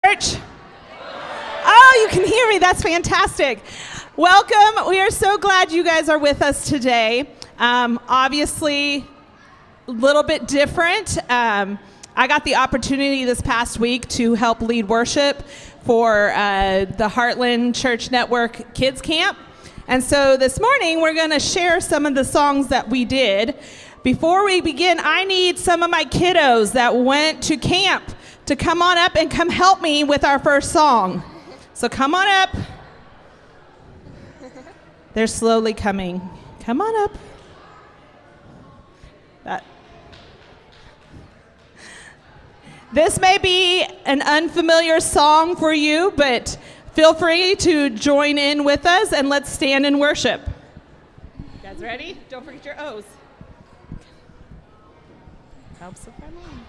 Church? Oh, you can hear me. That's fantastic. Welcome. We are so glad you guys are with us today. Obviously, a little bit different. I got the opportunity this past week to help lead worship for the Heartland Church Network Kids Camp. And so this morning, we're going to share some of the songs that we did. Before we begin, I need some of my kiddos that went to camp to come on up and come help me with our first song. So come on up. They're slowly coming. Come on up. This may be an unfamiliar song for you, but feel free to join in with us and let's stand and worship. You guys ready? Don't forget your O's. Helps if I'm on.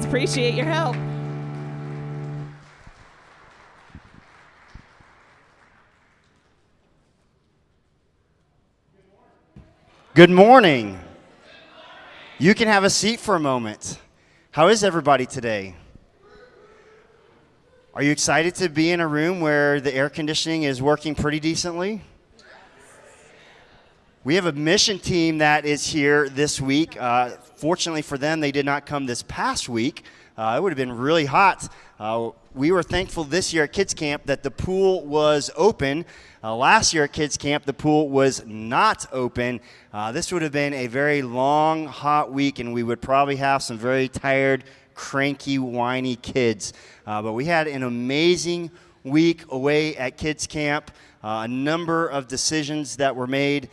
Appreciate your help. Good morning. You can have a seat for a moment. How is everybody today? Are you excited to be in a room where the air conditioning is working pretty decently? We have a mission team that is here this week. Fortunately for them, they did not come this past week. It would have been really hot. We were thankful this year at Kids Camp that the pool was open. Last year at Kids Camp, the pool was not open. This would have been a very long, hot week, and we would probably have some very tired, cranky, whiny kids. But we had an amazing week away at Kids Camp. A number of decisions that were made.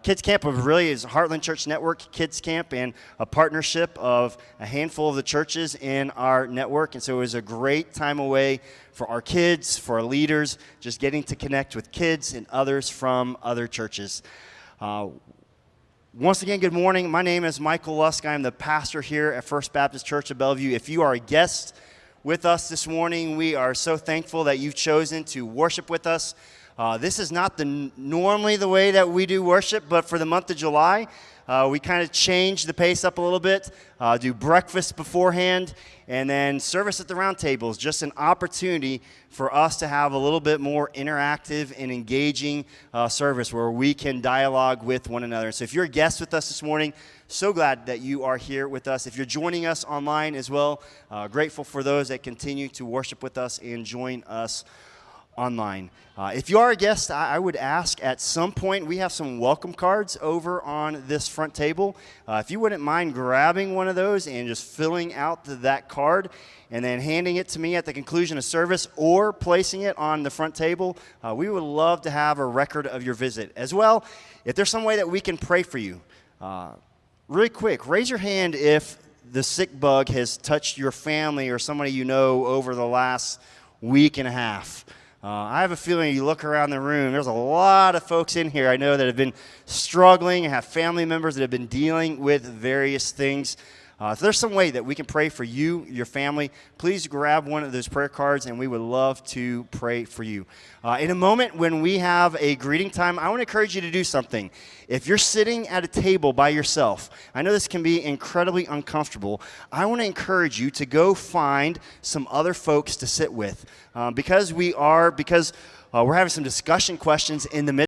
Kids Camp really is Heartland Church Network Kids Camp and a partnership of a handful of the churches in our network. And so it was a great time away for our kids, for our leaders, just getting to connect with kids and others from other churches. Once again, good morning. My name is Michael Lusk. I'm the pastor here at First Baptist Church of Bellevue. If you are a guest with us this morning, we are so thankful that you've chosen to worship with us. This is not normally the way that we do worship, but for the month of July, we kind of change the pace up a little bit, do breakfast beforehand, and then service at the round table is just an opportunity for us to have a little bit more interactive and engaging service where we can dialogue with one another. So if you're a guest with us this morning, so glad that you are here with us. If you're joining us online as well, grateful for those that continue to worship with us and join us online. If you are a guest, I would ask at some point, we have some welcome cards over on this front table. If you wouldn't mind grabbing one of those and just filling out that card and then handing it to me at the conclusion of service or placing it on the front table, we would love to have a record of your visit. As well, if there's some way that we can pray for you, really quick, raise your hand if the sick bug has touched your family or somebody you know over the last week and a half. I have a feeling you look around the room, there's a lot of folks in here I know that have been struggling and have family members that have been dealing with various things. If there's some way that we can pray for you, your family, please grab one of those prayer cards and we would love to pray for you. In a moment when we have a greeting time, I want to encourage you to do something. If you're sitting at a table by yourself, I know this can be incredibly uncomfortable. I want to encourage you to go find some other folks to sit with. Because we're having some discussion questions in the midst